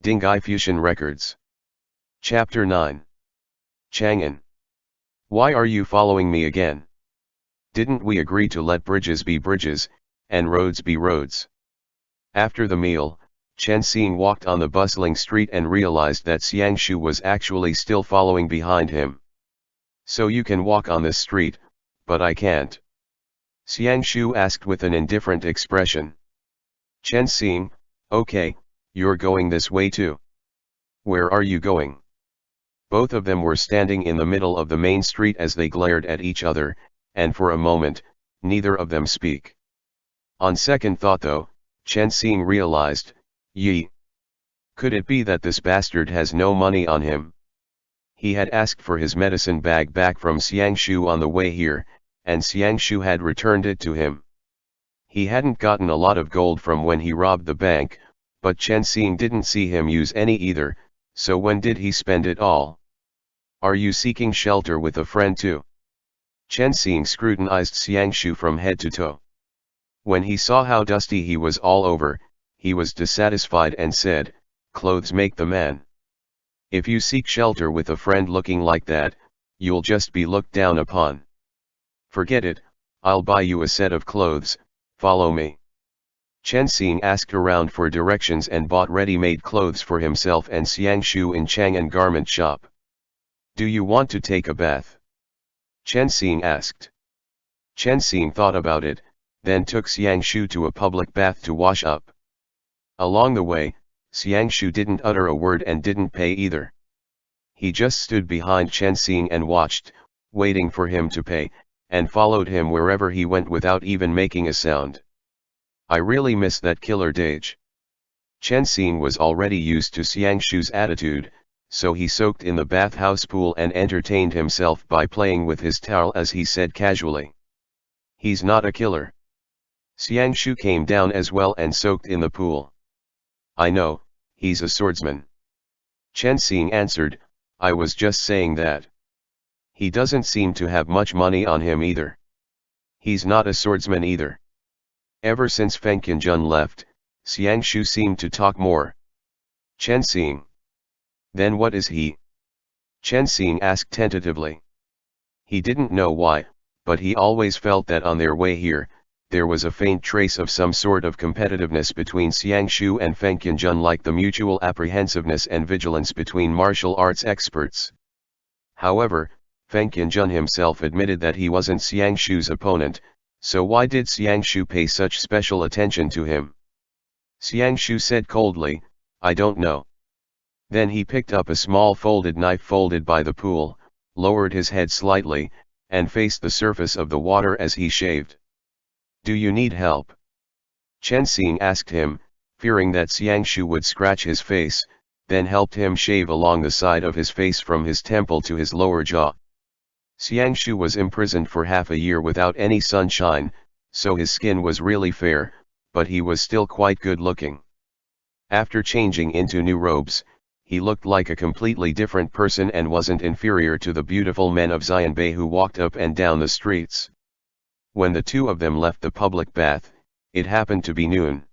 Dinghai Fusheng Records. Chapter 9. Chang'an. Why are you following me again? Didn't we agree to let bridges be bridges, and roads be roads? After the meal, Chen Xing walked on the bustling street and realized that Xiang Shu was actually still following behind him. So you can walk on this street, but I can't. Xiang Shu asked with an indifferent expression. Chen Xing, okay, you're going this way too. Where are you going? Both of them were standing in the middle of the main street as they glared at each other, and for a moment, neither of them speak. On second thought though, Chen Xing realized, Yi. Could it be that this bastard has no money on him? He had asked for his medicine bag back from Xiang Shu on the way here, and Xiang Shu had returned it to him. He hadn't gotten a lot of gold from when he robbed the bank, but Chen Xing didn't see him use any either, so when did he spend it all? Are you seeking shelter with a friend too? Chen Xing scrutinized Xiang Shu from head to toe. When he saw how dusty he was all over, he was dissatisfied and said, "Clothes make the man. If you seek shelter with a friend looking like that, you'll just be looked down upon. Forget it, I'll buy you a set of clothes, follow me." Chen Xing asked around for directions and bought ready-made clothes for himself and Xiang Shu in Chang'an garment shop. Do you want to take a bath? Chen Xing asked. Chen Xing thought about it, then took Xiang Shu to a public bath to wash up. Along the way, Xiang Shu didn't utter a word and didn't pay either. He just stood behind Chen Xing and watched, waiting for him to pay, and followed him wherever he went without even making a sound. I really miss that killer Dage. Chen Xing was already used to Xiang Shu's attitude, so he soaked in the bathhouse pool and entertained himself by playing with his towel as he said casually. He's not a killer. Xiang Shu came down as well and soaked in the pool. I know, he's a swordsman. Chen Xing answered, I was just saying that. He doesn't seem to have much money on him either. He's not a swordsman either. Ever since Fei Tian Ye left, Xiang Shu seemed to talk more. Chen Xing. Then what is he? Chen Xing asked tentatively. He didn't know why, but he always felt that on their way here, there was a faint trace of some sort of competitiveness between Xiang Shu and Fei Tian Ye, like the mutual apprehensiveness and vigilance between martial arts experts. However, Fei Tian Ye himself admitted that he wasn't Xiang Shu's opponent, so why did Xiang Shu pay such special attention to him? Xiang Shu said coldly, I don't know. Then he picked up a small folded knife folded by the pool, lowered his head slightly, and faced the surface of the water as he shaved. Do you need help? Chen Xing asked him, fearing that Xiang Shu would scratch his face, then helped him shave along the side of his face from his temple to his lower jaw. Xiang Shu was imprisoned for half a year without any sunshine, so his skin was really fair, but he was still quite good looking. After changing into new robes, he looked like a completely different person and wasn't inferior to the beautiful men of Xianbei who walked up and down the streets. When the two of them left the public bath, it happened to be noon.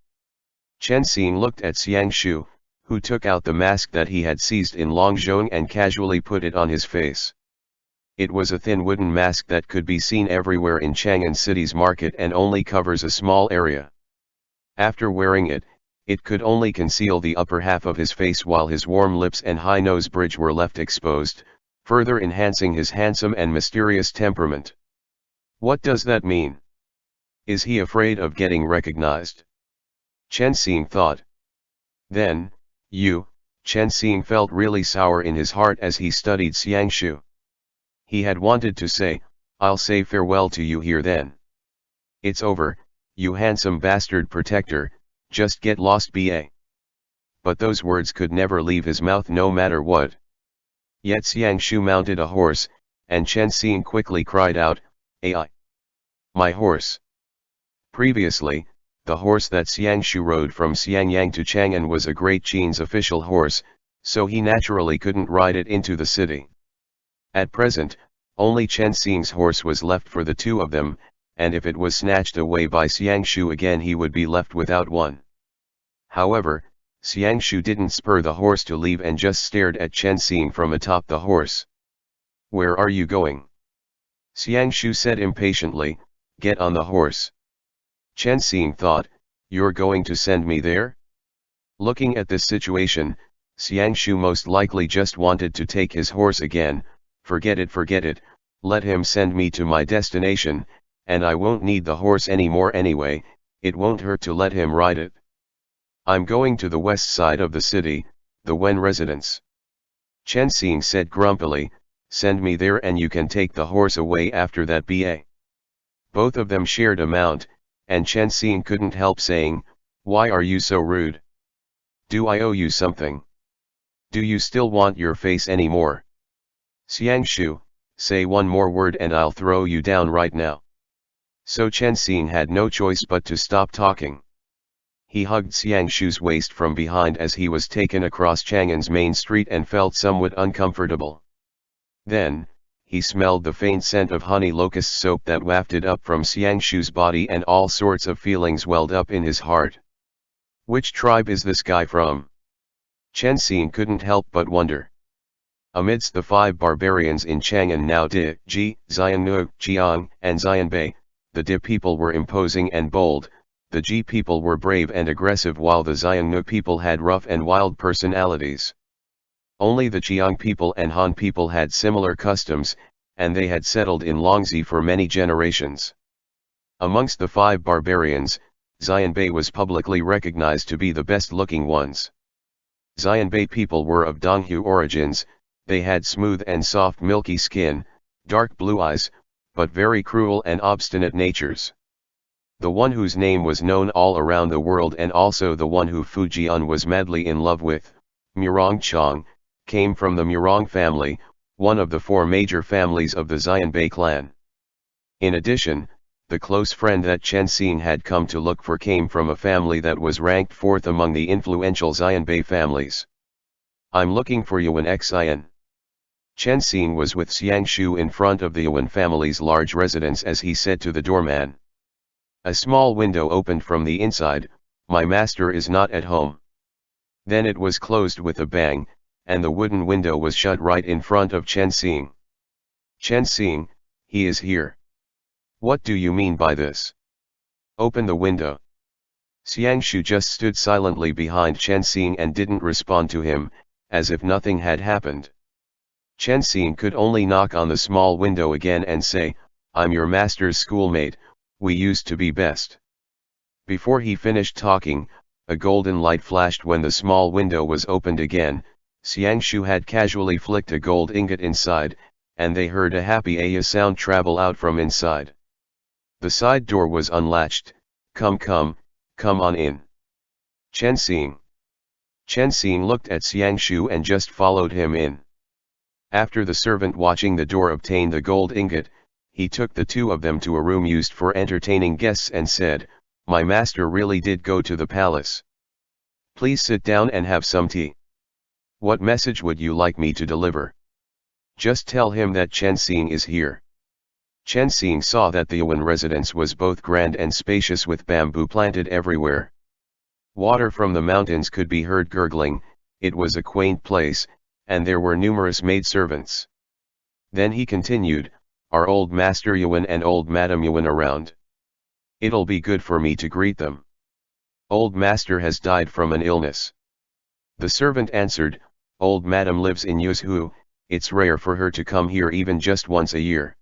Chen Xing looked at Xiang Shu, who took out the mask that he had seized in Longzhong and casually put it on his face. It was a thin wooden mask that could be seen everywhere in Chang'an City's market and only covers a small area. After wearing it, it could only conceal the upper half of his face while his warm lips and high nose bridge were left exposed, further enhancing his handsome and mysterious temperament. What does that mean? Is he afraid of getting recognized? Chen Xing thought. Then, Chen Xing felt really sour in his heart as he studied Xiang Shu. He had wanted to say, I'll say farewell to you here then. It's over, you handsome bastard protector, just get lost ba. But those words could never leave his mouth no matter what. Yet Xiang Shu mounted a horse, and Chen Xing quickly cried out, Ai! My horse! Previously, the horse that Xiang Shu rode from Xiangyang to Chang'an was a great Qin's official horse, so he naturally couldn't ride it into the city. At present, only Chen Xing's horse was left for the two of them, and if it was snatched away by Xiang Shu again he would be left without one. However, Xiang Shu didn't spur the horse to leave and just stared at Chen Xing from atop the horse. "Where are you going?" Xiang Shu said impatiently, "Get on the horse." Chen Xing thought, "You're going to send me there?" Looking at this situation, Xiang Shu most likely just wanted to take his horse again. Forget it, let him send me to my destination, and I won't need the horse anymore anyway, it won't hurt to let him ride it. "I'm going to the west side of the city, the Wen residence." Chen Xing said grumpily, "Send me there and you can take the horse away after that ba." Both of them shared a mount, and Chen Xing couldn't help saying, "Why are you so rude? Do I owe you something? Do you still want your face anymore? Xiang Shu, say one more word and I'll throw you down right now." So Chen Xing had no choice but to stop talking. He hugged Xiang Shu's waist from behind as he was taken across Chang'an's main street and felt somewhat uncomfortable. Then, he smelled the faint scent of honey locust soap that wafted up from Xiang Shu's body and all sorts of feelings welled up in his heart. Which tribe is this guy from? Chen Xing couldn't help but wonder. Amidst the 5 barbarians in Chang'an now Di, Ji, Xiannu, Jiang, and Xianbei, the Di people were imposing and bold, the Ji people were brave and aggressive while the Xiannu people had rough and wild personalities. Only the Jiang people and Han people had similar customs, and they had settled in Longxi for many generations. Amongst the 5 barbarians, Xianbei was publicly recognized to be the best-looking ones. Xianbei people were of Donghu origins, they had smooth and soft milky skin, dark blue eyes, but very cruel and obstinate natures. The one whose name was known all around the world and also the one who Fu Jian was madly in love with, Murong Chang, came from the Murong family, one of the 4 major families of the Xianbei clan. In addition, the close friend that Chen Xing had come to look for came from a family that was ranked 4th among the influential Xianbei families. "I'm looking for Yuan Xian." Chen Xing was with Xiang Shu in front of the Yuan family's large residence as he said to the doorman. A small window opened from the inside, "My master is not at home." Then it was closed with a bang, and the wooden window was shut right in front of Chen Xing. "Chen Xing, he is here." "What do you mean by this? Open the window." Xiang Shu just stood silently behind Chen Xing and didn't respond to him, as if nothing had happened. Chen Xing could only knock on the small window again and say, "I'm your master's schoolmate, we used to be best." Before he finished talking, a golden light flashed when the small window was opened again. Xiang Shu had casually flicked a gold ingot inside, and they heard a happy "aya" sound travel out from inside. The side door was unlatched. Come on in." Chen Xing. Chen Xing looked at Xiang Shu and just followed him in. After the servant watching the door obtained the gold ingot, he took the 2 of them to a room used for entertaining guests and said, "My master really did go to the palace. Please sit down and have some tea. What message would you like me to deliver?" "Just tell him that Chen Xing is here." Chen Xing saw that the Yuan residence was both grand and spacious with bamboo planted everywhere. Water from the mountains could be heard gurgling, it was a quaint place, and there were numerous maidservants. Then he continued, "Are old Master Yuan and old Madam Yuan around? It'll be good for me to greet them. Old Master has died from an illness." The servant answered, "Old Madam lives in Yuzhu, it's rare for her to come here even just once a year."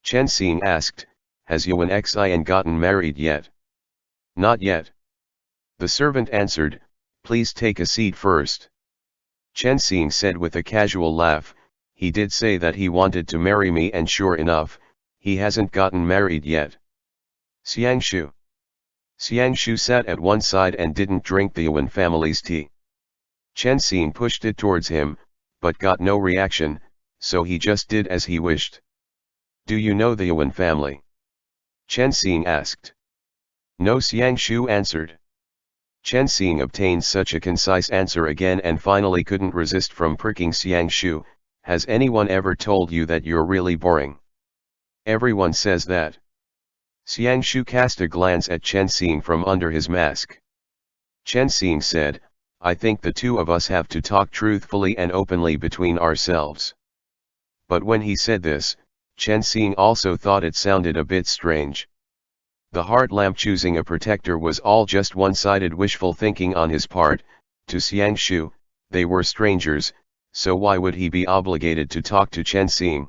Chen Xing asked, "Has Yuan Xian gotten married yet?" "Not yet." The servant answered, "Please take a seat first." Chen Xing said with a casual laugh, "He did say that he wanted to marry me and sure enough, he hasn't gotten married yet." Xiang Shu. Xiang Shu sat at one side and didn't drink the Yuan family's tea. Chen Xing pushed it towards him, but got no reaction, so he just did as he wished. "Do you know the Yuan family?" Chen Xing asked. "No," Xiang Shu answered. Chen Xing obtained such a concise answer again and finally couldn't resist from pricking Xiang Shu. "Has anyone ever told you that you're really boring? Everyone says that." Xiang Shu cast a glance at Chen Xing from under his mask. Chen Xing said, I think the two of us have to talk truthfully and openly between ourselves. But when he said this, Chen Xing also thought it sounded a bit strange. The heart lamp choosing a protector was all just one-sided wishful thinking on his part. To Xiang Shu, they were strangers, so why would he be obligated to talk to Chen Xing?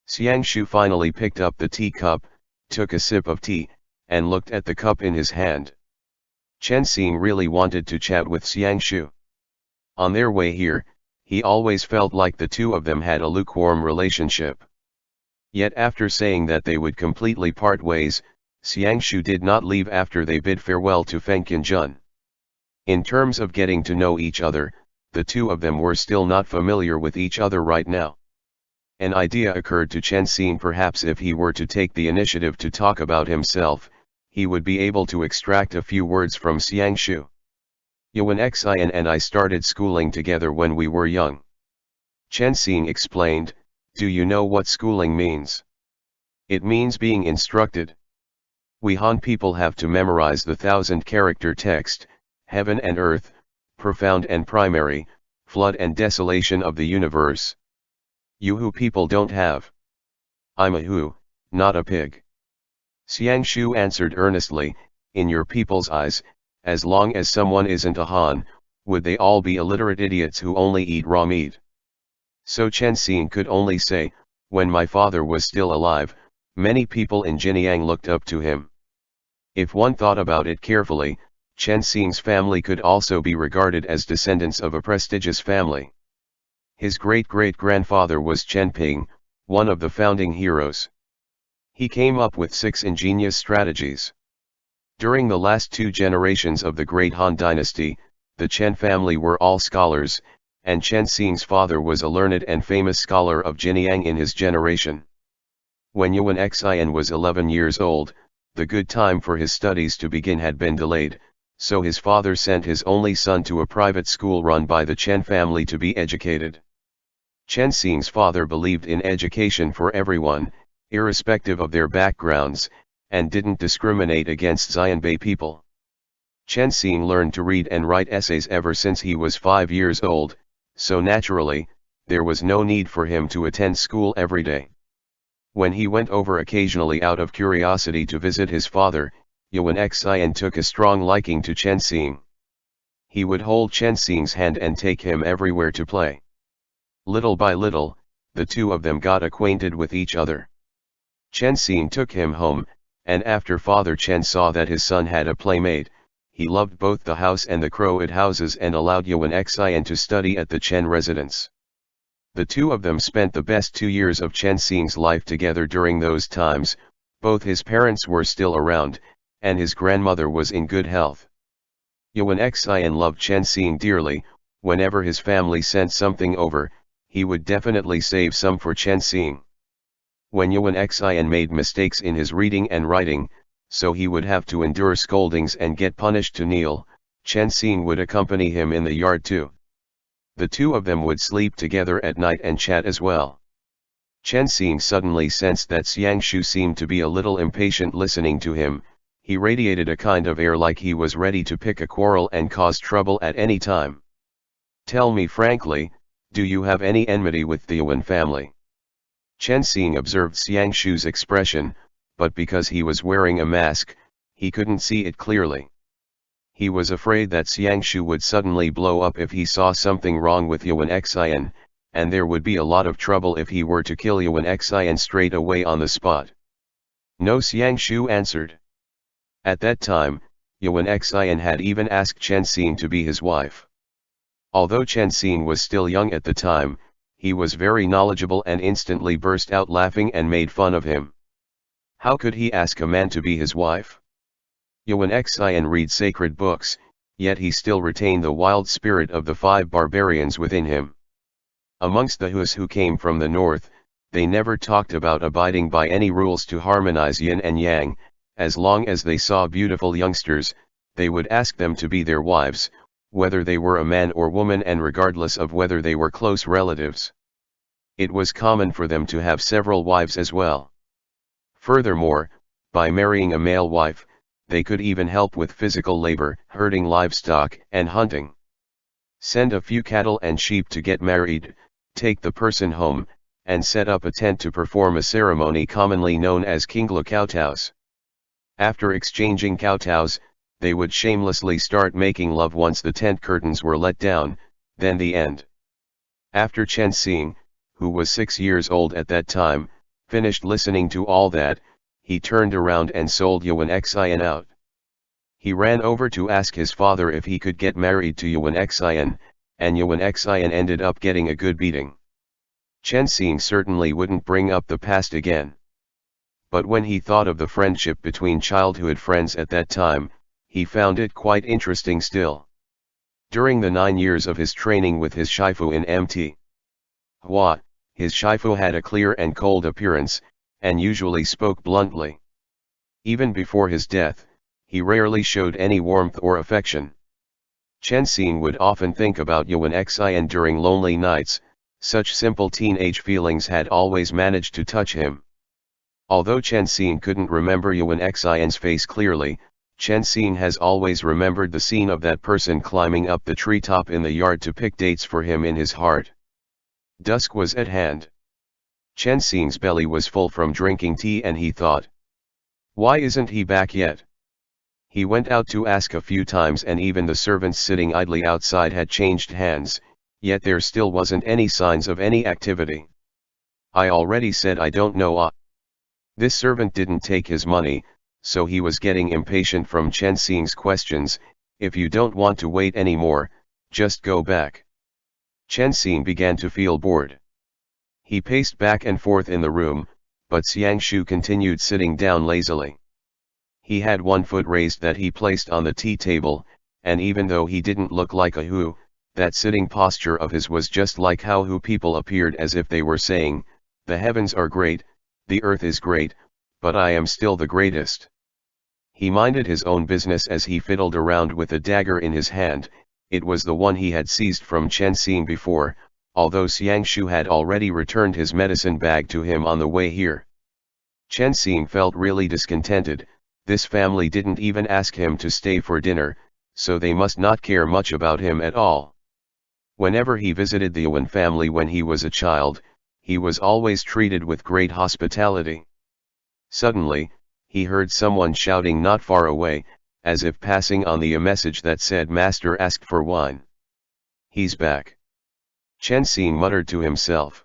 Xiang Shu finally picked up the teacup, took a sip of tea, and looked at the cup in his hand. Chen Xing really wanted to chat with Xiang Shu. On their way here, he always felt like the two of them had a lukewarm relationship. Yet after saying that they would completely part ways, Xiang Shu did not leave after they bid farewell to Feng Qianjun. In terms of getting to know each other, the two of them were still not familiar with each other right now. An idea occurred to Chen Xing: perhaps if he were to take the initiative to talk about himself, he would be able to extract a few words from Xiang Shu. Yuan Xian and I started schooling together when we were young. Chen Xing explained. Do you know what schooling means? It means being instructed. We Han people have to memorize the 1,000-character text, heaven and earth, profound and primary, flood and desolation of the universe. You Hu people don't have. I'm a Hu, not a pig. Xiang Shu answered earnestly, in your people's eyes, as long as someone isn't a Han, would they all be illiterate idiots who only eat raw meat? So Chen Xing could only say, when my father was still alive, many people in Jinyang looked up to him. If one thought about it carefully, Chen Xing's family could also be regarded as descendants of a prestigious family. His great-great-grandfather was Chen Ping, one of the founding heroes. He came up with 6 ingenious strategies. During the last 2 generations of the Great Han Dynasty, the Chen family were all scholars, and Chen Xing's father was a learned and famous scholar of Jinyang in his generation. When Yuan Xian was 11 years old, the good time for his studies to begin had been delayed, so his father sent his only son to a private school run by the Chen family to be educated. Chen Xing's father believed in education for everyone, irrespective of their backgrounds, and didn't discriminate against Xianbei people. Chen Xing learned to read and write essays ever since he was 5 years old, so naturally, there was no need for him to attend school every day. When he went over occasionally out of curiosity to visit his father, Yuan Xian took a strong liking to Chen Xing. He would hold Chen Xing's hand and take him everywhere to play. Little by little, the two of them got acquainted with each other. Chen Xing took him home, and after Father Chen saw that his son had a playmate, he loved both the house and the Croat houses and allowed Yuan Xian to study at the Chen residence. The two of them spent the best 2 years of Chen Xing's life together. During those times, both his parents were still around, and his grandmother was in good health. Yuan Xian loved Chen Xing dearly. Whenever his family sent something over, he would definitely save some for Chen Xing. When Yuan Xian made mistakes in his reading and writing, so he would have to endure scoldings and get punished to kneel, Chen Xing would accompany him in the yard too. The two of them would sleep together at night and chat as well. Chen Xing suddenly sensed that Xiang Shu seemed to be a little impatient listening to him. He radiated a kind of air like he was ready to pick a quarrel and cause trouble at any time. Tell me frankly, do you have any enmity with the Yuan family? Chen Xing observed Xiang Shu's expression, but because he was wearing a mask, he couldn't see it clearly. He was afraid that Xiang Shu would suddenly blow up if he saw something wrong with Yuan Xian, and there would be a lot of trouble if he were to kill Yuan Xian straight away on the spot. No, Xiang Shu answered. At that time, Yuan Xian had even asked Chen Xing to be his wife. Although Chen Xing was still young at the time, he was very knowledgeable and instantly burst out laughing and made fun of him. How could he ask a man to be his wife? Yuan Xian read sacred books, yet he still retained the wild spirit of the 5 barbarians within him. Amongst the Hus who came from the north, they never talked about abiding by any rules to harmonize yin and yang. As long as they saw beautiful youngsters, they would ask them to be their wives, whether they were a man or woman and regardless of whether they were close relatives. It was common for them to have several wives as well. Furthermore, by marrying a male wife, they could even help with physical labor, herding livestock, and hunting. Send a few cattle and sheep to get married, take the person home, and set up a tent to perform a ceremony commonly known as Kingla kowtows. After exchanging kowtows, they would shamelessly start making love once the tent curtains were let down, then the end. After Chen Xing, who was 6 years old at that time, finished listening to all that, he turned around and sold Yuan Xian out. He ran over to ask his father if he could get married to Yuan Xian, and Yuan Xian ended up getting a good beating. Chen Xing certainly wouldn't bring up the past again. But when he thought of the friendship between childhood friends at that time, he found it quite interesting still. During the 9 years of his training with his shifu in Mt. Hua, his shifu had a clear and cold appearance, and usually spoke bluntly. Even before his death, he rarely showed any warmth or affection. Chen Xing would often think about Yuan Xian during lonely nights. Such simple teenage feelings had always managed to touch him. Although Chen Xing couldn't remember Yuan Xian's face clearly, Chen Xing has always remembered the scene of that person climbing up the treetop in the yard to pick dates for him in his heart. Dusk was at hand. Chen Xing's belly was full from drinking tea and he thought, why isn't he back yet? He went out to ask a few times and even the servants sitting idly outside had changed hands, yet there still wasn't any signs of any activity. I already said I don't know. This servant didn't take his money, so he was getting impatient from Chen Xing's questions. If you don't want to wait anymore, just go back. Chen Xing began to feel bored. He paced back and forth in the room, but Xiang Shu continued sitting down lazily. He had one foot raised that he placed on the tea table, and even though he didn't look like a Hu, that sitting posture of his was just like how Hu people appeared, as if they were saying, the heavens are great, the earth is great, but I am still the greatest. He minded his own business as he fiddled around with a dagger in his hand. It was the one he had seized from Chen Xing before, although Xiang Shu had already returned his medicine bag to him on the way here. Chen Xing felt really discontented. This family didn't even ask him to stay for dinner, so they must not care much about him at all. Whenever he visited the Yuan family when he was a child, he was always treated with great hospitality. Suddenly, he heard someone shouting not far away, as if passing on a message that said Master asked for wine. He's back. Chen Xing muttered to himself.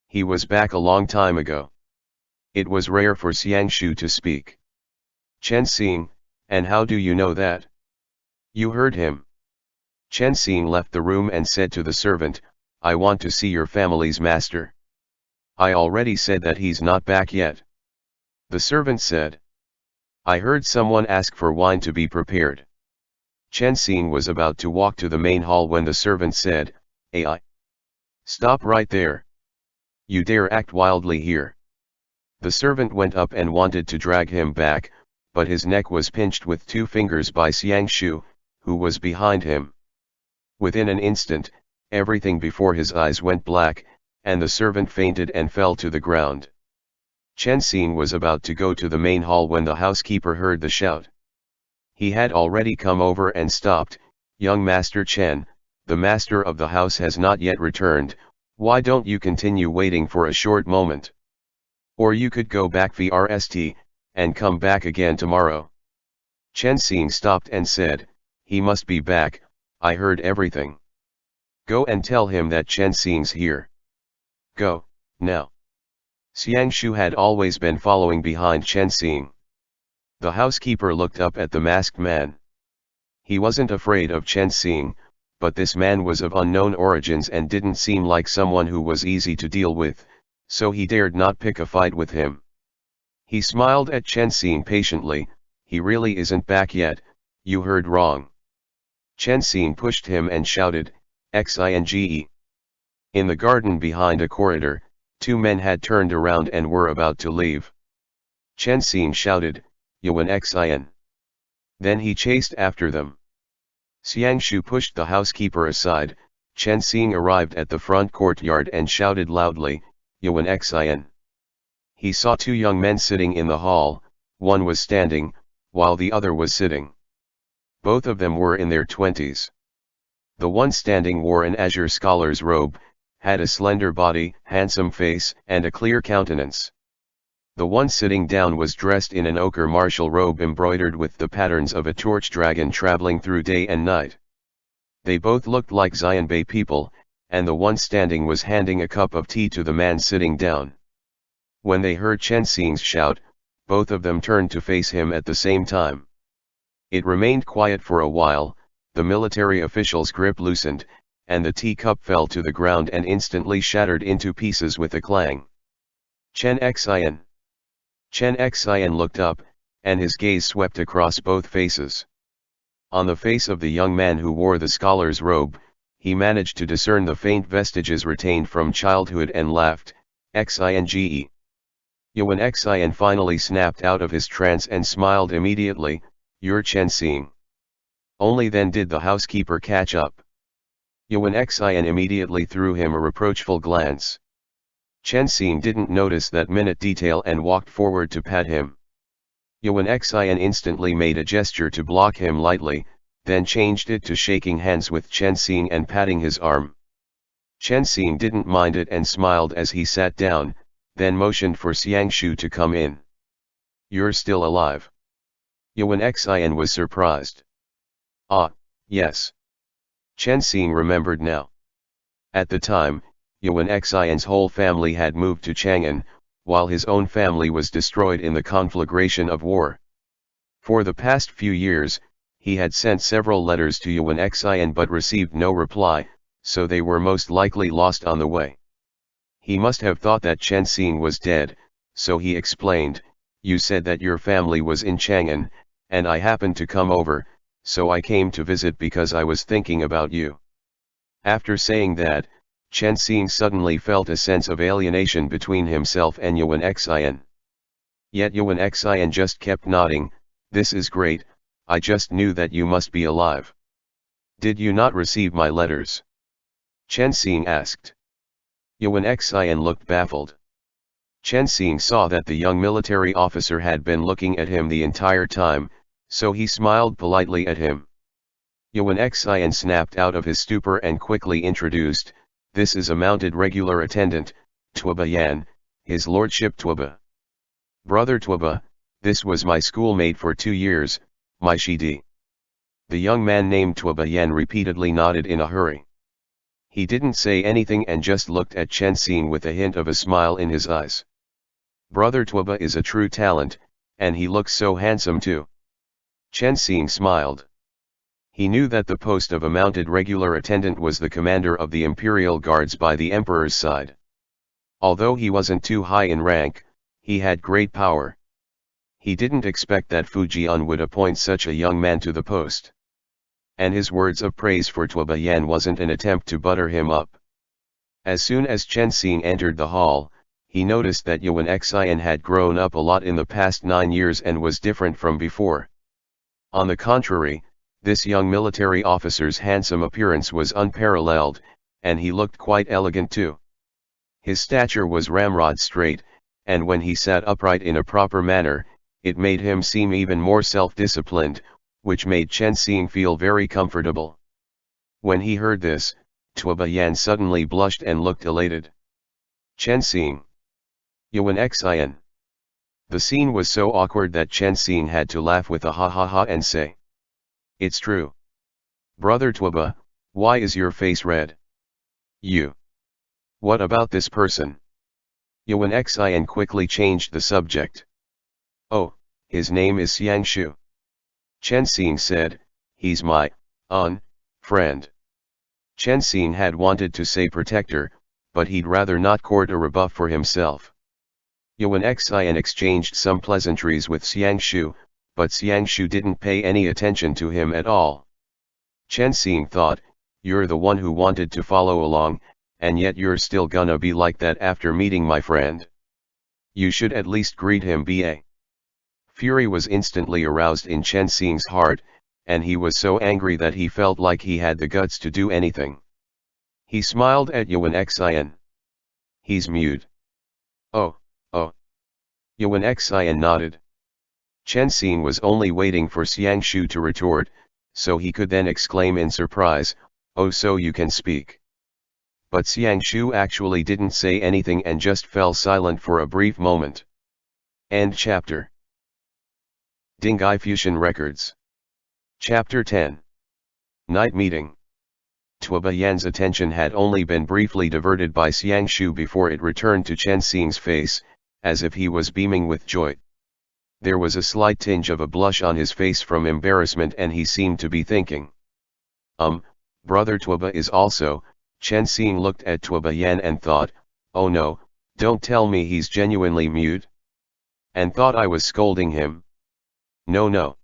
He was back a long time ago. It was rare for Xiang Shu to speak. Chen Xing, and how do you know that? You heard him. Chen Xing left the room and said to the servant, I want to see your family's master. I already said that he's not back yet. The servant said. I heard someone ask for wine to be prepared. Chen Xing was about to walk to the main hall when the servant said, AI. Stop right there. You dare act wildly here. The servant went up and wanted to drag him back, but his neck was pinched with 2 fingers by Xiang Shu, who was behind him. Within an instant, everything before his eyes went black, and the servant fainted and fell to the ground. Chen Xing was about to go to the main hall when the housekeeper heard the shout. He had already come over and stopped. Young Master Chen, the master of the house has not yet returned. Why don't you continue waiting for a short moment? Or you could go back VRST, and come back again tomorrow. Chen Xing stopped and said, he must be back, I heard everything. Go and tell him that Chen Xing's here. Go, now. Xiang Shu had always been following behind Chen Xing. The housekeeper looked up at the masked man. He wasn't afraid of Chen Xing, but this man was of unknown origins and didn't seem like someone who was easy to deal with, so he dared not pick a fight with him. He smiled at Chen Xing patiently. He really isn't back yet, you heard wrong. Chen Xing pushed him and shouted, Xinge. In the garden behind a corridor, 2 men had turned around and were about to leave. Chen Xing shouted, Yuan Xin. Then he chased after them. Xiang Shu pushed the housekeeper aside. Chen Xing arrived at the front courtyard and shouted loudly, Yuan Xin. He saw 2 young men sitting in the hall, one was standing, while the other was sitting. Both of them were in their 20s. The one standing wore an azure scholar's robe, had a slender body, handsome face, and a clear countenance. The one sitting down was dressed in an ochre martial robe embroidered with the patterns of a torch dragon traveling through day and night. They both looked like Xianbei people, and the one standing was handing a cup of tea to the man sitting down. When they heard Chen Xing's shout, both of them turned to face him at the same time. It remained quiet for a while. The military official's grip loosened, and the teacup fell to the ground and instantly shattered into pieces with a clang. Chen Xian. Chen Xian looked up, and his gaze swept across both faces. On the face of the young man who wore the scholar's robe, he managed to discern the faint vestiges retained from childhood and laughed, "Xinge." Yuan Xian finally snapped out of his trance and smiled immediately, "You're Chen Xing." Only then did the housekeeper catch up. Yuan Xian immediately threw him a reproachful glance. Chen Xing didn't notice that minute detail and walked forward to pat him. Yuan Xian instantly made a gesture to block him lightly, then changed it to shaking hands with Chen Xing and patting his arm. Chen Xing didn't mind it and smiled as he sat down, then motioned for Xiangshu to come in. "You're still alive?" Yuan Xian was surprised. "Ah, yes." Chen Xing remembered now. At the time, Yuan Xian's whole family had moved to Chang'an, while his own family was destroyed in the conflagration of war. For the past few years, he had sent several letters to Yuan Xian but received no reply, so they were most likely lost on the way. He must have thought that Chen Xing was dead, so he explained, "You said that your family was in Chang'an, and I happened to come over, so I came to visit because I was thinking about you." After saying that, Chen Xing suddenly felt a sense of alienation between himself and Yuan Xian. Yet Yuan Xian just kept nodding, "This is great, I just knew that you must be alive." "Did you not receive my letters?" Chen Xing asked. Yuan Xian looked baffled. Chen Xing saw that the young military officer had been looking at him the entire time, so he smiled politely at him. Yuan Xian snapped out of his stupor and quickly introduced, "This is a mounted regular attendant, Tuoba Yan, his lordship Tuoba. Brother Tuoba, this was my schoolmate for 2 years, my Shidi." The young man named Tuoba Yan repeatedly nodded in a hurry. He didn't say anything and just looked at Chen Xing with a hint of a smile in his eyes. "Brother Tuoba is a true talent, and he looks so handsome too." Chen Xing smiled. He knew that the post of a mounted regular attendant was the commander of the imperial guards by the emperor's side. Although he wasn't too high in rank, he had great power. He didn't expect that Fujian would appoint such a young man to the post. And his words of praise for Tuoba Yan wasn't an attempt to butter him up. As soon as Chen Xing entered the hall, he noticed that Yuan Xian had grown up a lot in the past 9 years and was different from before. On the contrary, this young military officer's handsome appearance was unparalleled, and he looked quite elegant too. His stature was ramrod straight, and when he sat upright in a proper manner, it made him seem even more self-disciplined, which made Chen Xing feel very comfortable. When he heard this, Tuoba Yan suddenly blushed and looked elated. "Chen Xing." "Yuan Xian." The scene was so awkward that Chen Xing had to laugh with a ha ha ha and say, "It's true. Brother Tuoba, why is your face red?" "You. What about this person?" Yuan Xian quickly changed the subject. "Oh, his name is Xiangshu." Chen Xing said, "He's my friend." Chen Xing had wanted to say protector, but he'd rather not court a rebuff for himself. Yuan Xian exchanged some pleasantries with Xiangshu, but Xiangshu didn't pay any attention to him at all. Chen Xing thought, "You're the one who wanted to follow along, and yet you're still gonna be like that after meeting my friend. You should at least greet him ba." Fury was instantly aroused in Chen Xing's heart, and he was so angry that he felt like he had the guts to do anything. He smiled at Yuan Xian. "He's mute." Oh. Yuan Xian nodded. Chen Xing was only waiting for Xiangshu to retort, so he could then exclaim in surprise, "Oh, so you can speak." But Xiang Shu actually didn't say anything and just fell silent for a brief moment. End chapter. Dinghai Fusheng Records. Chapter 10. Night Meeting. Tuoba Yan's attention had only been briefly diverted by Xiang Shu before it returned to Chen Xing's face, as if he was beaming with joy. There was a slight tinge of a blush on his face from embarrassment and he seemed to be thinking. Brother Tuoba is also. Chen Xing looked at Tuoba Yan and thought, oh no, don't tell me he's genuinely mute. And thought I was scolding him. No.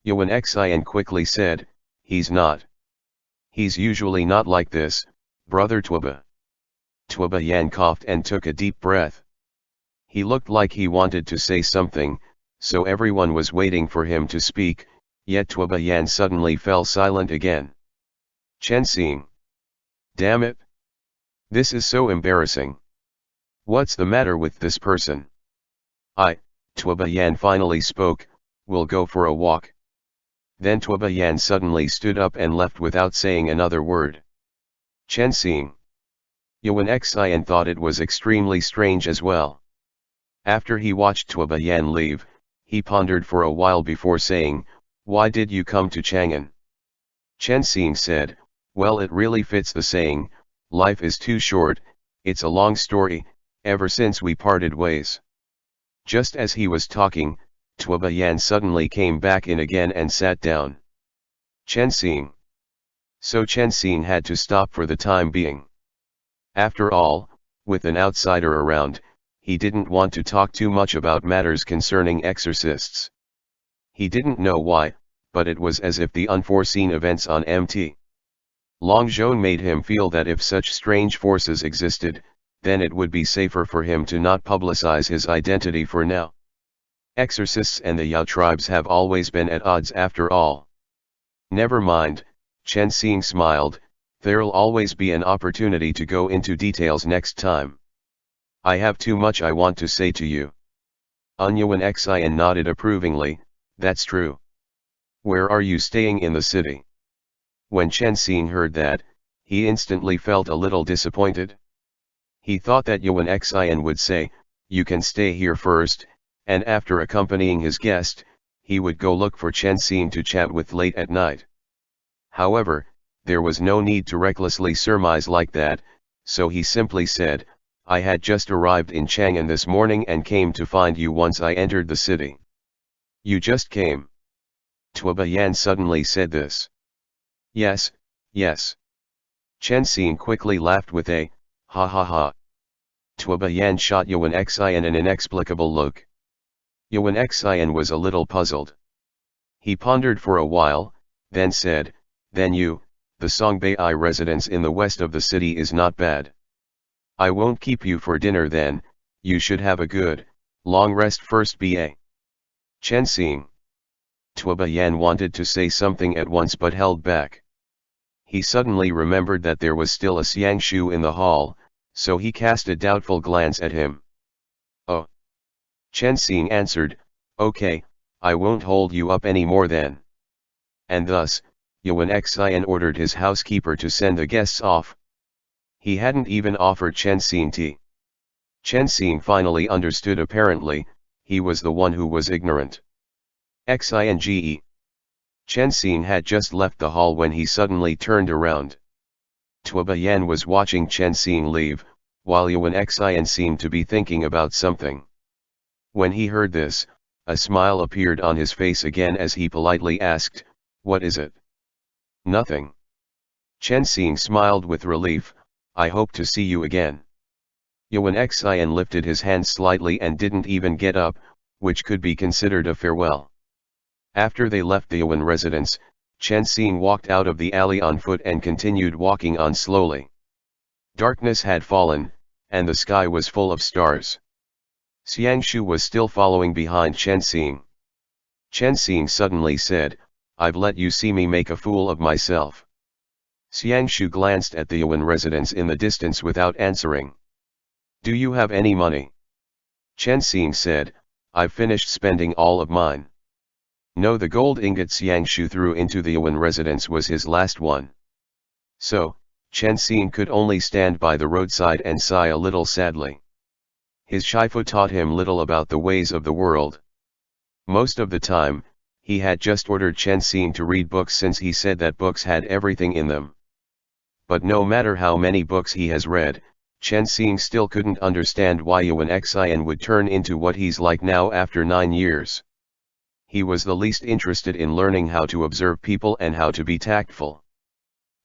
Yuan Xian quickly said, he's not. He's usually not like this, Brother Tuoba. Tuoba Yan coughed and took a deep breath. He looked like he wanted to say something, so everyone was waiting for him to speak, yet Tuoba Yan suddenly fell silent again. Chen Xing. Damn it. This is so embarrassing. What's the matter with this person? Tuoba Yan finally spoke, we'll go for a walk. Then Tuoba Yan suddenly stood up and left without saying another word. Chen Xing. Yuan Xian thought it was extremely strange as well. After he watched Tuoba Yan leave, he pondered for a while before saying, why did you come to Chang'an? Chen Xing said, well, it really fits the saying, life is too short, it's a long story, ever since we parted ways. Just as he was talking, Tuoba Yan suddenly came back in again and sat down. Chen Xing. So Chen Xing had to stop for the time being. After all, with an outsider around, he didn't want to talk too much about matters concerning exorcists. He didn't know why, but it was as if the unforeseen events on Mt. Longzhou made him feel that if such strange forces existed, then it would be safer for him to not publicize his identity for now. Exorcists and the Yao tribes have always been at odds after all. Never mind, Chen Xing smiled, there'll always be an opportunity to go into details next time. I have too much I want to say to you. Yuan Xian nodded approvingly, that's true. Where are you staying in the city? When Chen Xing heard that, he instantly felt a little disappointed. He thought that Yuan Xian would say, you can stay here first, and after accompanying his guest, he would go look for Chen Xing to chat with late at night. However, there was no need to recklessly surmise like that, so he simply said, I had just arrived in Chang'an this morning and came to find you once I entered the city. You just came. Tuoba Yan suddenly said this. Yes. Chen Xing quickly laughed with a, ha ha ha. Tuoba Yan shot Yuan Xian an inexplicable look. Yuan Xian was a little puzzled. He pondered for a while, then said, then the Songbei residence in the west of the city is not bad. I won't keep you for dinner then, you should have a good, long rest first ba. Chen Xing. Tuoba Yan wanted to say something at once but held back. He suddenly remembered that there was still a Xiang Shu in the hall, so he cast a doubtful glance at him. Oh. Chen Xing answered, okay, I won't hold you up any more then. And thus, Yuan Xian ordered his housekeeper to send the guests off. He hadn't even offered Chen Xing tea. Chen Xing finally understood apparently, he was the one who was ignorant. Xinge. Chen Xing had just left the hall when he suddenly turned around. Tuoba Yan was watching Chen Xing leave, while Yuan Xian seemed to be thinking about something. When he heard this, a smile appeared on his face again as he politely asked, what is it? Nothing. Chen Xing smiled with relief, I hope to see you again. Yuan Xian lifted his hand slightly and didn't even get up, which could be considered a farewell. After they left the Yuan residence, Chen Xing walked out of the alley on foot and continued walking on slowly. Darkness had fallen, and the sky was full of stars. Xiang Shu was still following behind Chen Xing. Chen Xing suddenly said, I've let you see me make a fool of myself. Xiang Shu glanced at the Yuan residence in the distance without answering. Do you have any money? Chen Xing said, I've finished spending all of mine. No, the gold ingot Xiang Shu threw into the Yuan residence was his last one. So, Chen Xing could only stand by the roadside and sigh a little sadly. His shifu taught him little about the ways of the world. Most of the time, he had just ordered Chen Xing to read books since he said that books had everything in them. But no matter how many books he has read, Chen Xing still couldn't understand why Yuan Xian would turn into what he's like now after 9 years. He was the least interested in learning how to observe people and how to be tactful.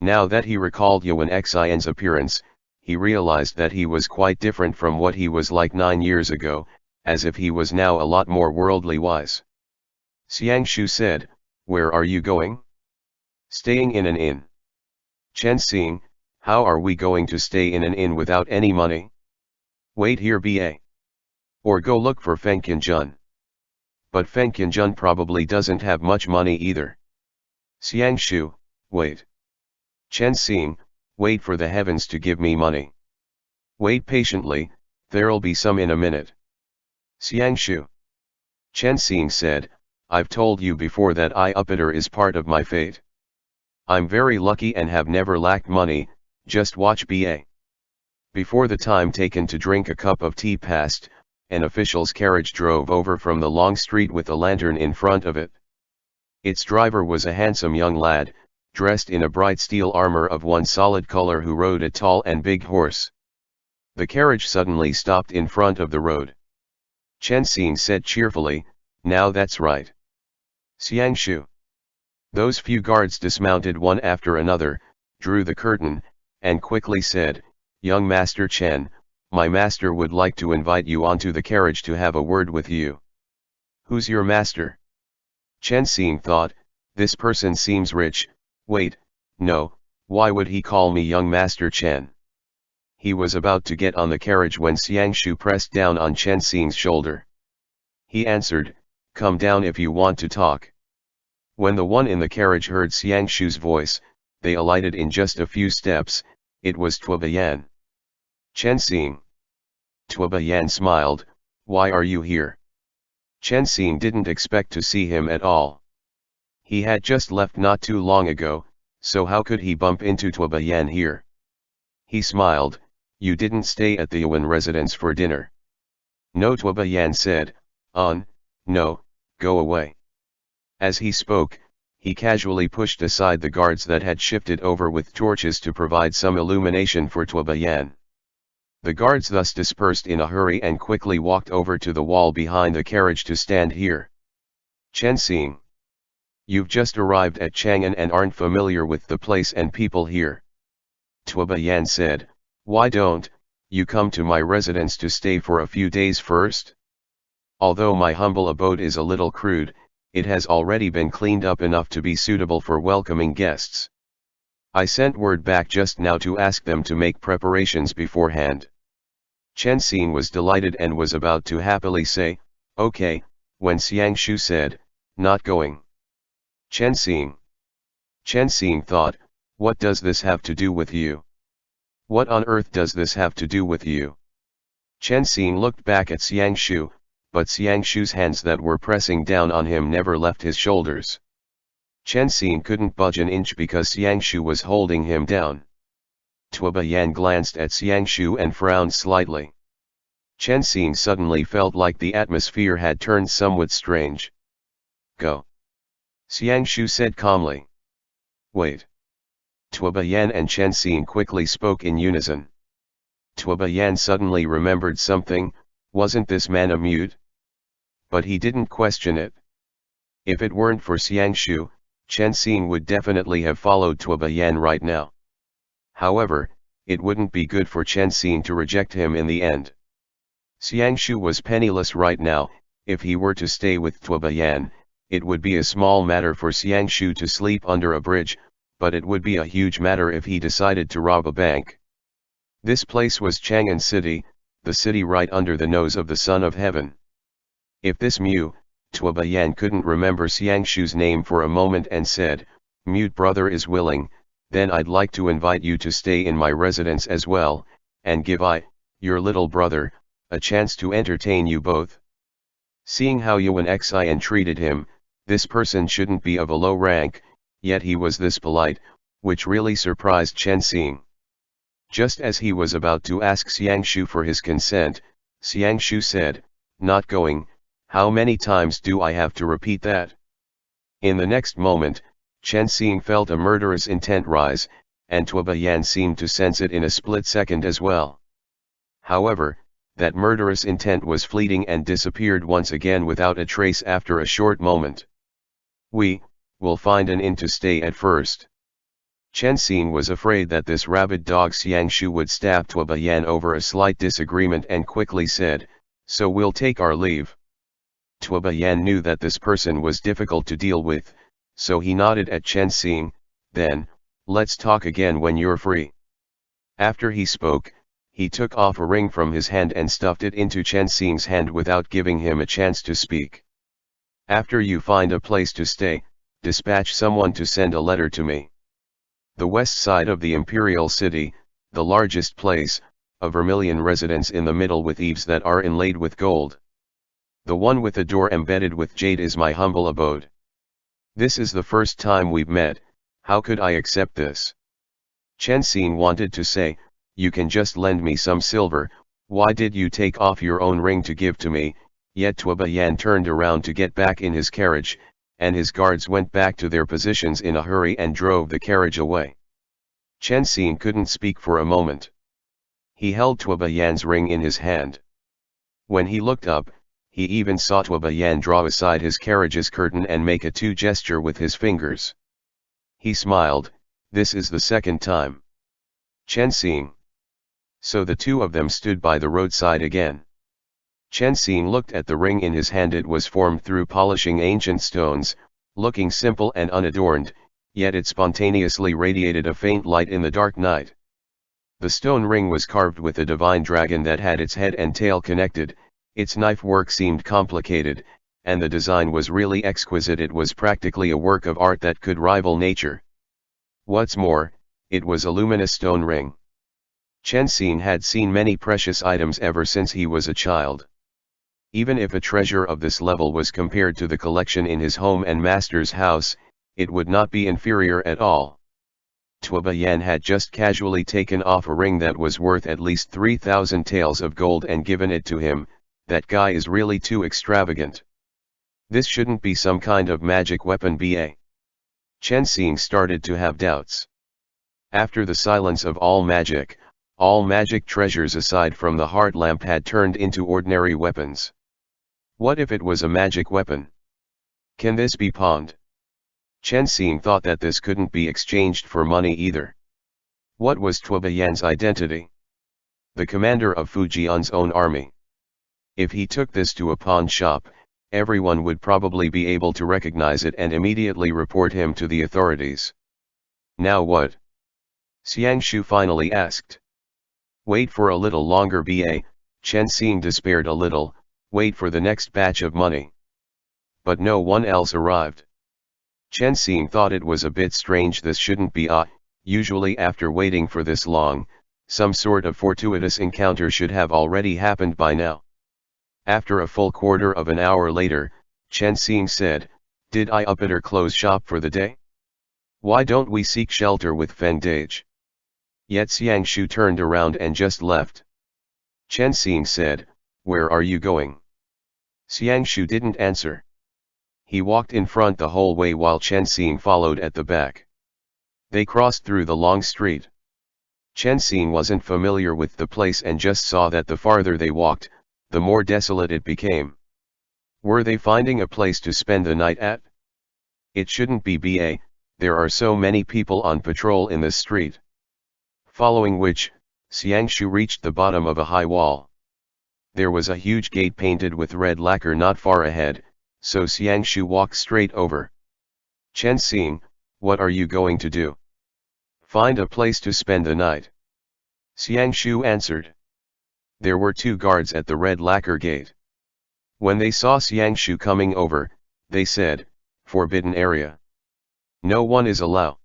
Now that he recalled Yuan Xian's appearance, he realized that he was quite different from what he was like 9 years ago, as if he was now a lot more worldly wise. Xiang Shu said, "Where are you going?" "Staying in an inn." "Chen Xing, how are we going to stay in an inn without any money?" "Wait here ba. Or go look for Feng Qianjun." "But Feng Qianjun probably doesn't have much money either." "Xiang Shu, wait." "Chen Xing, wait for the heavens to give me money." "Wait patiently, there'll be some in a minute." "Xiang Shu." Chen Xing said, "I've told you before that Upiter is part of my fate. I'm very lucky and have never lacked money, just watch ba." Before the time taken to drink a cup of tea passed, an official's carriage drove over from the long street with a lantern in front of it. Its driver was a handsome young lad, dressed in a bright steel armor of one solid color, who rode a tall and big horse. The carriage suddenly stopped in front of the road. Chen Xing said cheerfully, "Now that's right." "Xiang Shu." Those few guards dismounted one after another, drew the curtain, and quickly said, "Young Master Chen, my master would like to invite you onto the carriage to have a word with you." "Who's your master?" Chen Xing thought, "This person seems rich. Wait, no, why would he call me young Master Chen?" He was about to get on the carriage when Xiang Shu pressed down on Chen Xing's shoulder. He answered, "Come down if you want to talk." When the one in the carriage heard Xiang Shu's voice, they alighted in just a few steps. It was Tuoba Yan. "Chen Xing." Tuoba Yan smiled, "Why are you here?" Chen Xing didn't expect to see him at all. He had just left not too long ago, so how could he bump into Tuoba Yan here? He smiled, "You didn't stay at the Yuan residence for dinner?" "No," Tuoba Yan said. No, go away." As he spoke, he casually pushed aside the guards that had shifted over with torches to provide some illumination for Tuoba Yan. The guards thus dispersed in a hurry and quickly walked over to the wall behind the carriage to stand here. "Chen Xing, you've just arrived at Chang'an and aren't familiar with the place and people here." Tuoba Yan said, "Why don't you come to my residence to stay for a few days first? Although my humble abode is a little crude, it has already been cleaned up enough to be suitable for welcoming guests. I sent word back just now to ask them to make preparations beforehand." Chen Xing was delighted and was about to happily say, "Okay," when Xiang Shu said, "Not going." "Chen Xing." Chen Xing thought, "What does this have to do with you? What on earth does this have to do with you?" Chen Xing looked back at Xiang Shu, but Xiang Shu's hands that were pressing down on him never left his shoulders. Chen Xing couldn't budge an inch because Xiang Shu was holding him down. Tuoba Yan glanced at Xiang Shu and frowned slightly. Chen Xing suddenly felt like the atmosphere had turned somewhat strange. "Go," Xiang Shu said calmly. "Wait." Tuoba Yan and Chen Xing quickly spoke in unison. Tuoba Yan suddenly remembered something. Wasn't this man a mute? But he didn't question it. If it weren't for Xiang Shu, Chen Xing would definitely have followed Tuoba Yan right now. However, it wouldn't be good for Chen Xing to reject him in the end. Xiang Shu was penniless right now. If he were to stay with Tuoba Yan, it would be a small matter for Xiang Shu to sleep under a bridge, but it would be a huge matter if he decided to rob a bank. This place was Chang'an City, the city right under the nose of the Son of Heaven. If this Tuoba Yan couldn't remember Xiang Shu's name for a moment and said, "Mute brother is willing, then I'd like to invite you to stay in my residence as well, and give your little brother, a chance to entertain you both." Seeing how Yuan Xian treated him, this person shouldn't be of a low rank, yet he was this polite. which really surprised Chen Xing. Just as he was about to ask Xiangshu for his consent, Xiangshu said, "Not going, how many times do I have to repeat that?" In the next moment, Chen Xing felt a murderous intent rise, and Tuoba Yan seemed to sense it in a split second as well. However, that murderous intent was fleeting and disappeared once again without a trace after a short moment. "We'll find an inn to stay at first." Chen Xing was afraid that this rabid dog Xiangshu would stab Tuoba Yan over a slight disagreement and quickly said, "So we'll take our leave." Tuoba Yan knew that this person was difficult to deal with, so he nodded at Chen Xing, then, "Let's talk again when you're free." After he spoke, he took off a ring from his hand and stuffed it into Chen Xing's hand without giving him a chance to speak. "After you find a place to stay, dispatch someone to send a letter to me. The west side of the imperial city, the largest place, a vermilion residence in the middle with eaves that are inlaid with gold. The one with a door embedded with jade is my humble abode. This is the first time we've met, how could I accept this?" Chen Xing wanted to say, "You can just lend me some silver, why did you take off your own ring to give to me?" Yet Tuoba Yan turned around to get back in his carriage, and his guards went back to their positions in a hurry and drove the carriage away. Chen Xing couldn't speak for a moment. He held Tuoba Yan's ring in his hand. When he looked up, he even saw Tuoba Yan draw aside his carriage's curtain and make a two gesture with his fingers. He smiled, "This is the second time." Chen Xing. So the two of them stood by the roadside again. Chen Xing looked at the ring in his hand. It was formed through polishing ancient stones, looking simple and unadorned, yet it spontaneously radiated a faint light in the dark night. The stone ring was carved with a divine dragon that had its head and tail connected, its knife work seemed complicated, and the design was really exquisite. It was practically a work of art that could rival nature. What's more, it was a luminous stone ring. Chen Xing had seen many precious items ever since he was a child. Even if a treasure of this level was compared to the collection in his home and master's house, it would not be inferior at all. Tuoba Yan had just casually taken off a ring that was worth at least 3,000 taels of gold and given it to him. That guy is really too extravagant. This shouldn't be some kind of magic weapon ba. Chen Xing started to have doubts. After the silence of all magic treasures aside from the heart lamp had turned into ordinary weapons. What if it was a magic weapon? Can this be pawned? Chen Xing thought that this couldn't be exchanged for money either. What was Tuoba Yan's identity? The commander of Fujian's own army. If he took this to a pawn shop, everyone would probably be able to recognize it and immediately report him to the authorities. Now what? Xiangshu finally asked. "Wait for a little longer ba," Chen Xing despaired a little, "wait for the next batch of money." But no one else arrived. Chen Xing thought it was a bit strange. This shouldn't be usually after waiting for this long, some sort of fortuitous encounter should have already happened by now. After a full quarter of an hour later, Chen Xing said, "Did I better close shop for the day? Why don't we seek shelter with Feng Dage?" Yet Xiangshu turned around and just left. Chen Xing said, "Where are you going?" Xiangshu didn't answer. He walked in front the whole way while Chen Xing followed at the back. They crossed through the long street. Chen Xing wasn't familiar with the place and just saw that the farther they walked, the more desolate it became. Were they finding a place to spend the night at? It shouldn't be ba, there are so many people on patrol in this street. Following which, Xiangshu reached the bottom of a high wall. There was a huge gate painted with red lacquer not far ahead, so Xiangshu walked straight over. "Chen Xing, what are you going to do?" "Find a place to spend the night." Xiangshu answered. There were two guards at the red lacquer gate. When they saw Xiangshu coming over, they said, "Forbidden area. No one is allowed."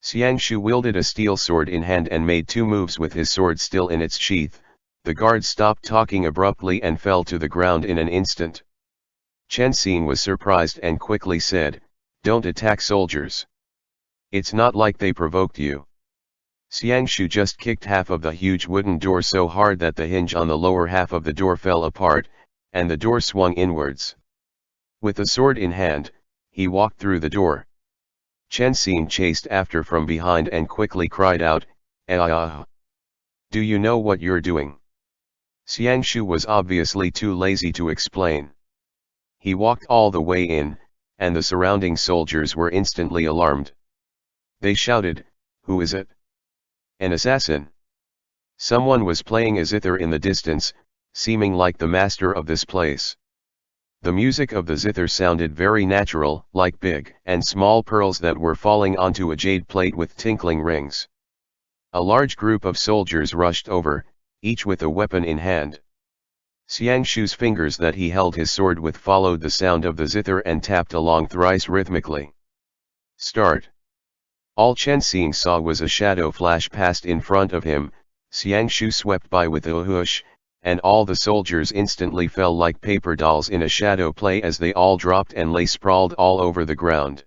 Xiangshu wielded a steel sword in hand and made two moves with his sword still in its sheath. The guards stopped talking abruptly and fell to the ground in an instant. Chen Xing was surprised and quickly said, "Don't attack soldiers." It's not like they provoked you. Xiangshu just kicked half of the huge wooden door so hard that the hinge on the lower half of the door fell apart, and the door swung inwards. With the sword in hand, he walked through the door. Chen Xing chased after from behind and quickly cried out, "Ah! Do you know what you're doing?" Xiangshu was obviously too lazy to explain. He walked all the way in, and the surrounding soldiers were instantly alarmed. They shouted, "Who is it? An assassin!" Someone was playing a zither in the distance, seeming like the master of this place. The music of the zither sounded very natural, like big and small pearls that were falling onto a jade plate with tinkling rings. A large group of soldiers rushed over, each with a weapon in hand. Xiangshu's fingers that he held his sword with followed the sound of the zither and tapped along thrice rhythmically. Start. All Chen Xing saw was a shadow flash past in front of him. Xiangshu swept by with a whoosh, and all the soldiers instantly fell like paper dolls in a shadow play as they all dropped and lay sprawled all over the ground.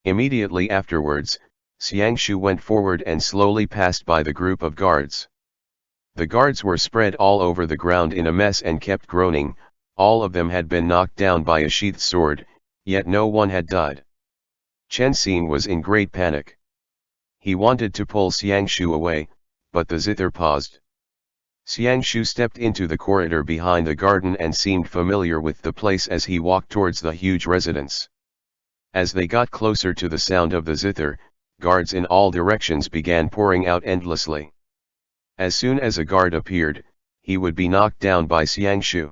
Immediately afterwards, Xiangshu went forward and slowly passed by the group of guards. The guards were spread all over the ground in a mess and kept groaning. All of them had been knocked down by a sheathed sword, yet no one had died. Chen Xing was in great panic. He wanted to pull Xiangshu away, but the zither paused. Xiangshu stepped into the corridor behind the garden and seemed familiar with the place as he walked towards the huge residence. As they got closer to the sound of the zither, guards in all directions began pouring out endlessly. As soon as a guard appeared, he would be knocked down by Xiangshu.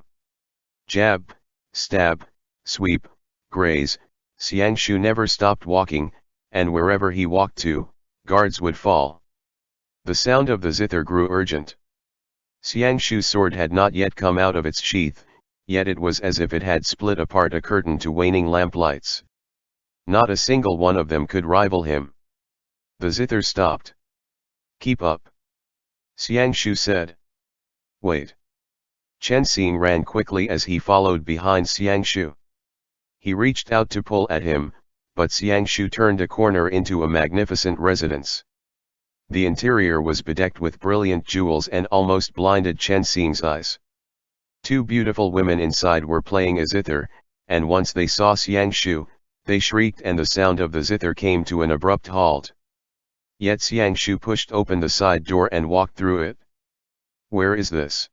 Jab, stab, sweep, graze, Xiangshu never stopped walking, and wherever he walked to, guards would fall. The sound of the zither grew urgent. Xiangshu's sword had not yet come out of its sheath, yet it was as if it had split apart a curtain to waning lamplights. Not a single one of them could rival him. The zither stopped. "Keep up," Xiangshu said. "Wait." Chen Xing ran quickly as he followed behind Xiangshu. He reached out to pull at him, but Xiangshu turned a corner into a magnificent residence. The interior was bedecked with brilliant jewels and almost blinded Chen Xing's eyes. Two beautiful women inside were playing a zither, and once they saw Xiangshu, they shrieked and the sound of the zither came to an abrupt halt. Yet Xiangshu pushed open the side door and walked through it. "Where is this?"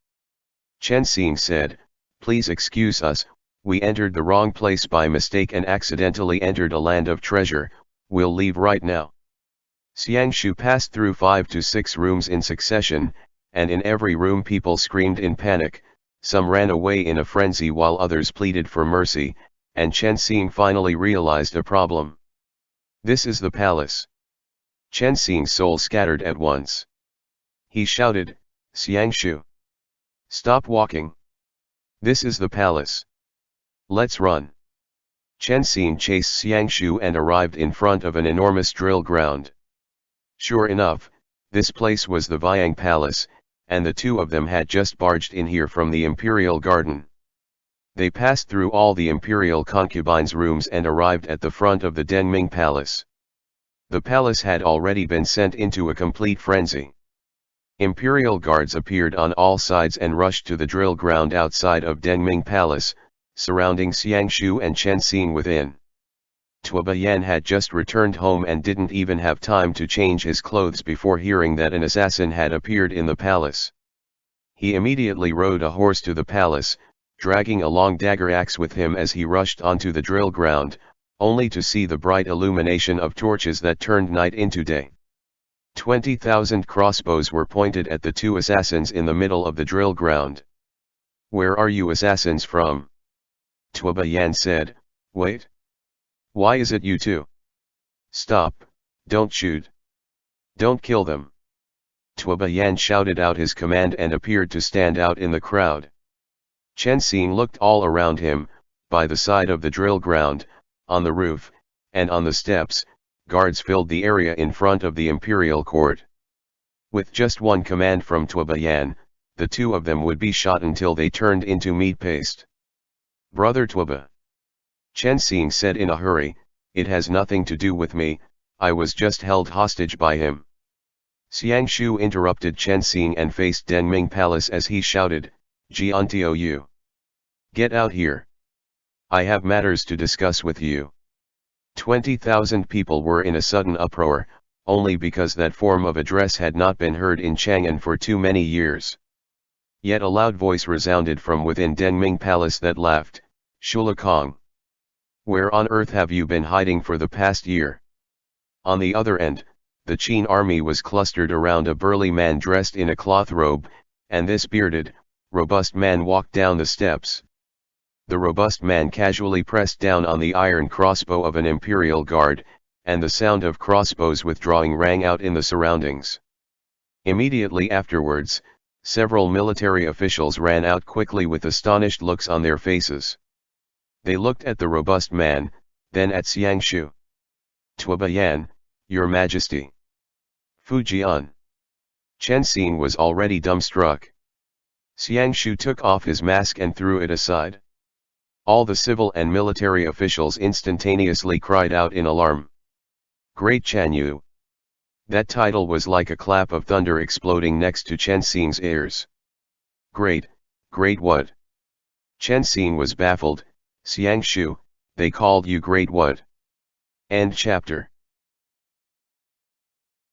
Chen Xing said, "Please excuse us, we entered the wrong place by mistake and accidentally entered a land of treasure. We'll leave right now." Xiangshu passed through 5 to 6 rooms in succession, and in every room people screamed in panic. Some ran away in a frenzy while others pleaded for mercy, and Chen Xing finally realized a problem. "This is the palace." Chen Xing's soul scattered at once. He shouted, "Xiangshu! Stop walking! This is the palace. Let's run!" Chen Xing chased Xiangshu and arrived in front of an enormous drill ground. Sure enough, this place was the Viang Palace, and the two of them had just barged in here from the imperial garden. They passed through all the imperial concubines' rooms and arrived at the front of the Denming Palace. The palace had already been sent into a complete frenzy. Imperial guards appeared on all sides and rushed to the drill ground outside of Denming Palace, surrounding Xiangshu and Chen Xing within. Tuoba Yan had just returned home and didn't even have time to change his clothes before hearing that an assassin had appeared in the palace. He immediately rode a horse to the palace, dragging a long dagger axe with him as he rushed onto the drill ground, only to see the bright illumination of torches that turned night into day. 20,000 crossbows were pointed at the two assassins in the middle of the drill ground. "Where are you assassins from?" Tuoba Yan said. "Wait. Why is it you two? Stop, don't shoot. Don't kill them." Tuoba Yan shouted out his command and appeared to stand out in the crowd. Chen Xing looked all around him, by the side of the drill ground, on the roof, and on the steps. Guards filled the area in front of the imperial court. With just one command from Tuoba Yan, the two of them would be shot until they turned into meat paste. "Brother Tuoba," Chen Xing said in a hurry, "it has nothing to do with me, I was just held hostage by him. Xiang Shu interrupted Chen Xing and faced Denming Palace as he shouted, Jiantio you. Get out here. I have matters to discuss with you. 20,000 people were in a sudden uproar, only because that form of address had not been heard in Chang'an for too many years. Yet a loud voice resounded from within Denming Palace that laughed, Shula Kong. Where on earth have you been hiding for the past year? On the other end, the Qin army was clustered around a burly man dressed in a cloth robe, and this bearded, robust man walked down the steps. The robust man casually pressed down on the iron crossbow of an imperial guard, and the sound of crossbows withdrawing rang out in the surroundings. Immediately afterwards, several military officials ran out quickly with astonished looks on their faces. They looked at the robust man, then at Xiang Shu. Tuabayan, Your Majesty. Fujian. Chen Xing was already dumbstruck. Xiang Shu took off his mask and threw it aside. All the civil and military officials instantaneously cried out in alarm. Great Chen Yu. That title was like a clap of thunder exploding next to Chen Xing's ears. Great what? Chen Xing was baffled. Xiang Shu, they called you great what? End chapter.